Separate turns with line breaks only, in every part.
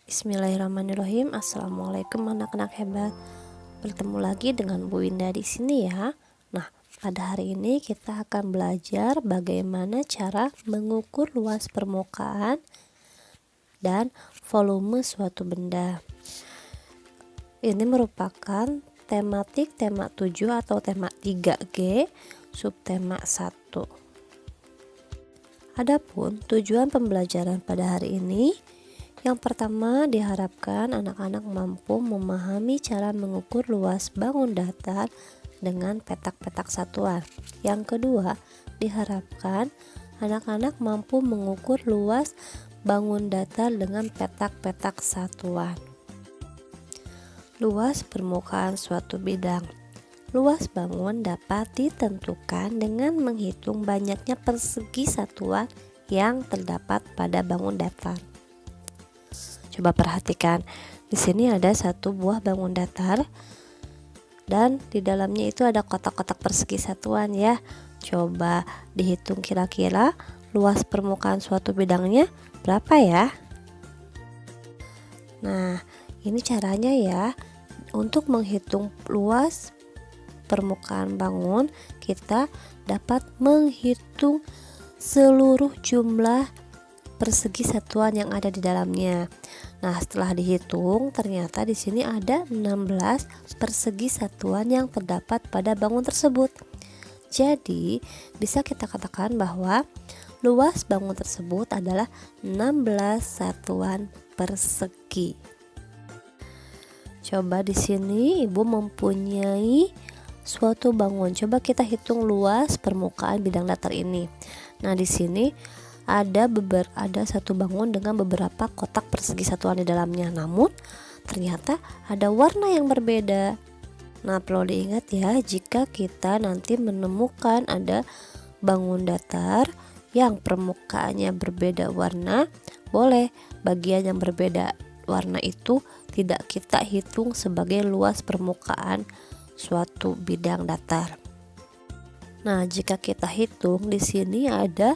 Bismillahirrahmanirrahim. Assalamualaikum anak-anak hebat. Bertemu lagi dengan Bu Winda di sini ya. Nah, pada hari ini kita akan belajar bagaimana cara mengukur luas permukaan dan volume suatu benda. Ini merupakan tematik tema 7 atau tema 3G, subtema 1. Adapun tujuan pembelajaran pada hari ini, yang pertama, diharapkan anak-anak mampu memahami cara mengukur luas bangun datar dengan petak-petak satuan. Yang kedua, diharapkan anak-anak mampu mengukur luas bangun datar dengan petak-petak satuan. Luas permukaan suatu bidang. Luas bangun dapat ditentukan dengan menghitung banyaknya persegi satuan yang terdapat pada bangun datar. Coba perhatikan, di sini ada satu buah bangun datar dan di dalamnya itu ada kotak-kotak persegi satuan ya. Coba dihitung kira-kira luas permukaan suatu bidangnya berapa ya? Nah, ini caranya ya. Untuk menghitung luas permukaan bangun, kita dapat menghitung seluruh jumlah persegi satuan yang ada di dalamnya. Nah, setelah dihitung, ternyata di sini ada 16 persegi satuan yang terdapat pada bangun tersebut. Jadi, bisa kita katakan bahwa luas bangun tersebut adalah 16 satuan persegi. Coba di sini Ibu mempunyai suatu bangun. Coba kita hitung luas permukaan bidang datar ini. Nah, di sini ada satu bangun dengan beberapa kotak persegi satuan di dalamnya. Namun, ternyata ada warna yang berbeda. Nah, perlu diingat ya, jika kita nanti menemukan ada bangun datar yang permukaannya berbeda warna, boleh bagian yang berbeda warna itu tidak kita hitung sebagai luas permukaan suatu bidang datar. Nah, jika kita hitung di sini ada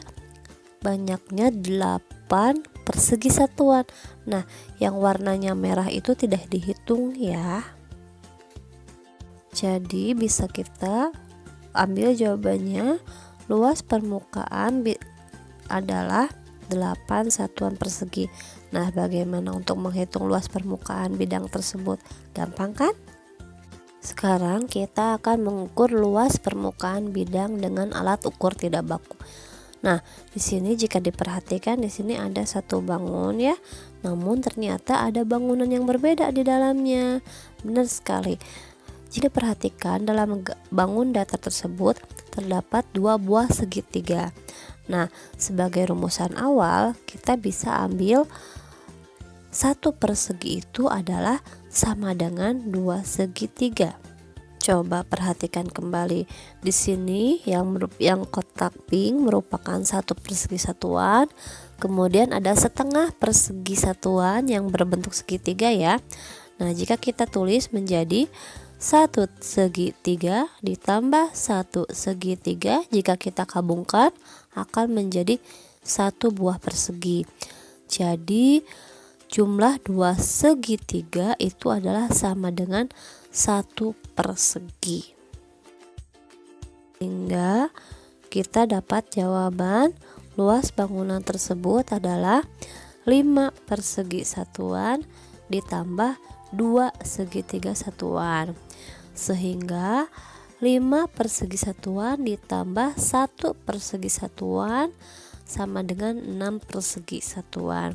banyaknya 8 persegi satuan. Nah, yang warnanya merah itu tidak dihitung ya. Jadi bisa kita ambil jawabannya, luas permukaan adalah 8 satuan persegi. Nah, bagaimana untuk menghitung luas permukaan bidang tersebut? Gampang kan? Sekarang kita akan mengukur luas permukaan bidang dengan alat ukur tidak baku. Nah, di sini jika diperhatikan, di sini ada satu bangun ya. Namun ternyata ada bangunan yang berbeda di dalamnya. Benar sekali. Jika diperhatikan, dalam bangun datar tersebut terdapat 2 buah segitiga. Nah, sebagai rumusan awal, kita bisa ambil 1 persegi itu adalah sama dengan 2 segitiga. Coba perhatikan kembali di sini yang kotak pink merupakan 1 persegi satuan, kemudian ada setengah persegi satuan yang berbentuk segitiga ya. Nah, jika kita tulis menjadi 1 segitiga ditambah 1 segitiga, jika kita kabungkan akan menjadi 1 buah persegi. Jadi jumlah 2 segitiga itu adalah sama dengan 1 persegi. Sehingga kita dapat jawaban luas bangunan tersebut adalah 5 persegi satuan ditambah 2 segitiga satuan. Sehingga 5 persegi satuan ditambah 1 persegi satuan sama dengan 6 persegi satuan.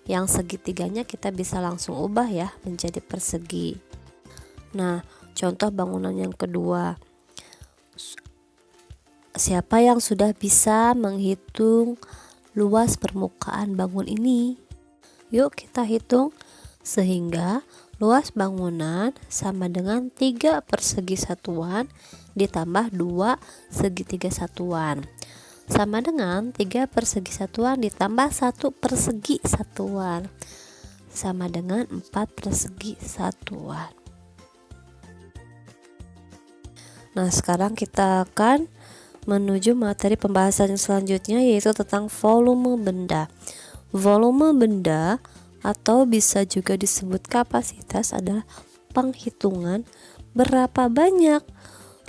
Yang segitiganya kita bisa langsung ubah ya menjadi persegi. Nah, contoh bangunan yang kedua. Siapa yang sudah bisa menghitung luas permukaan bangun ini? Yuk kita hitung. Sehingga luas bangunan sama dengan 3 persegi satuan ditambah 2 segitiga satuan. Sama dengan 3 persegi satuan ditambah 1 persegi satuan. Sama dengan 4 persegi satuan. Nah, sekarang kita akan menuju materi pembahasan selanjutnya, yaitu tentang volume benda. Volume benda atau bisa juga disebut kapasitas adalah penghitungan berapa banyak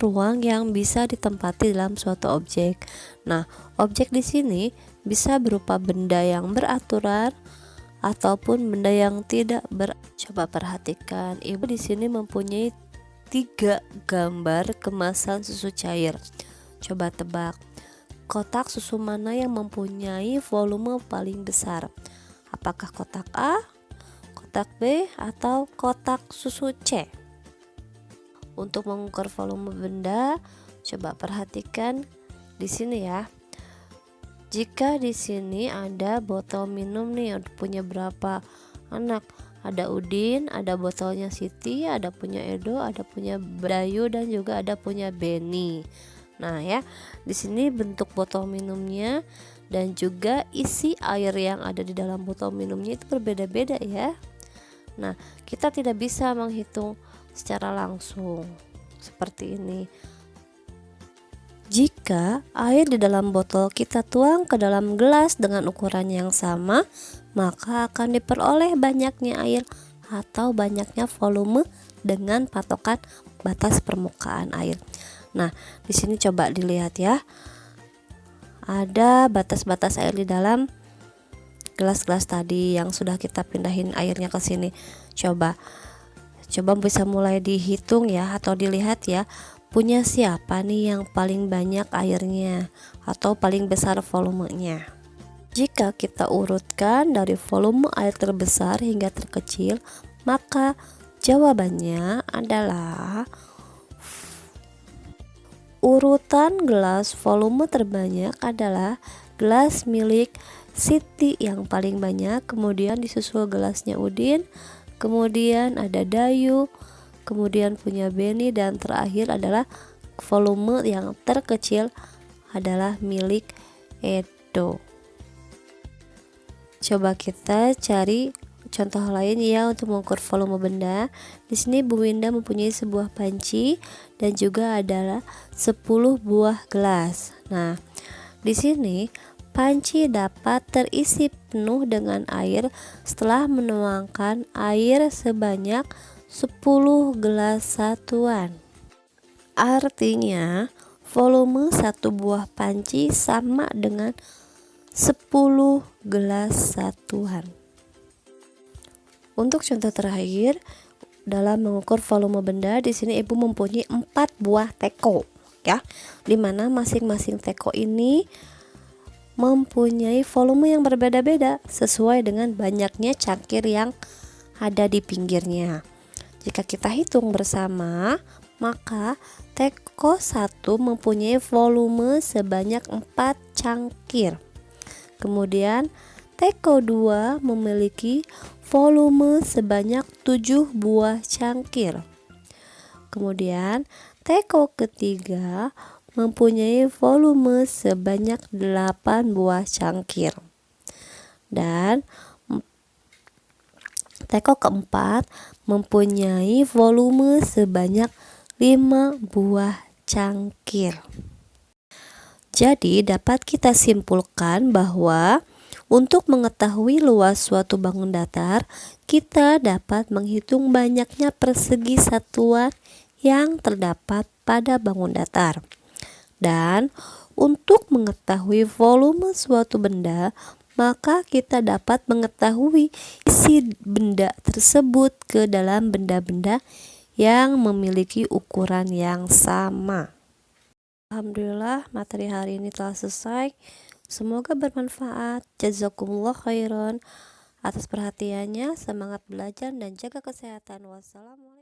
ruang yang bisa ditempati dalam suatu objek. Nah, objek di sini bisa berupa benda yang beraturan ataupun benda yang tidak Coba perhatikan, ibu di sini mempunyai 3 gambar kemasan susu cair. Coba tebak, kotak susu mana yang mempunyai volume paling besar? Apakah kotak A, kotak B, atau kotak susu C? Untuk mengukur volume benda, coba perhatikan di sini ya. Jika di sini ada botol minum nih, punya berapa anak? Ada Udin, ada botolnya Siti, ada punya Edo, ada punya Bayu, dan juga ada punya Beni. Nah ya, di sini bentuk botol minumnya dan juga isi air yang ada di dalam botol minumnya itu berbeda-beda ya. Nah, kita tidak bisa menghitung secara langsung seperti ini. Jika air di dalam botol kita tuang ke dalam gelas dengan ukuran yang sama, maka akan diperoleh banyaknya air atau banyaknya volume dengan patokan batas permukaan air. Nah, di sini coba dilihat ya. Ada batas-batas air di dalam gelas-gelas tadi yang sudah kita pindahin airnya ke sini. Coba bisa mulai dihitung ya, atau dilihat ya, punya siapa nih yang paling banyak airnya atau paling besar volumenya. Jika kita urutkan dari volume air terbesar hingga terkecil, maka jawabannya adalah urutan gelas volume terbanyak adalah gelas milik Siti yang paling banyak, kemudian disusul gelasnya Udin, kemudian ada Dayu, kemudian punya Beni, dan terakhir adalah volume yang terkecil adalah milik Edo. Coba kita cari contoh lain ya untuk mengukur volume benda. Di sini Bu Winda mempunyai sebuah panci dan juga adalah 10 buah gelas. Nah, di sini panci dapat terisi penuh dengan air setelah menuangkan air sebanyak 10 gelas satuan. Artinya, volume satu buah panci sama dengan 10 gelas satuan. Untuk contoh terakhir, dalam mengukur volume benda, di sini Ibu mempunyai 4 buah teko, ya, dimana masing-masing teko ini mempunyai volume yang berbeda-beda sesuai dengan banyaknya cangkir yang ada di pinggirnya. Jika kita hitung bersama, maka teko 1 mempunyai volume sebanyak 4 cangkir. Kemudian teko 2 memiliki volume sebanyak 7 buah cangkir. Kemudian teko ketiga mempunyai volume sebanyak 8 buah cangkir. Dan teko keempat mempunyai volume sebanyak 5 buah cangkir. Jadi dapat kita simpulkan bahwa untuk mengetahui luas suatu bangun datar, kita dapat menghitung banyaknya persegi satuan yang terdapat pada bangun datar. Dan untuk mengetahui volume suatu benda, maka kita dapat mengetahui isi benda tersebut ke dalam benda-benda yang memiliki ukuran yang sama. Alhamdulillah, materi hari ini telah selesai. Semoga bermanfaat. Jazakumullah khairan atas perhatiannya. Semangat belajar dan jaga kesehatan. Wassalamualaikum.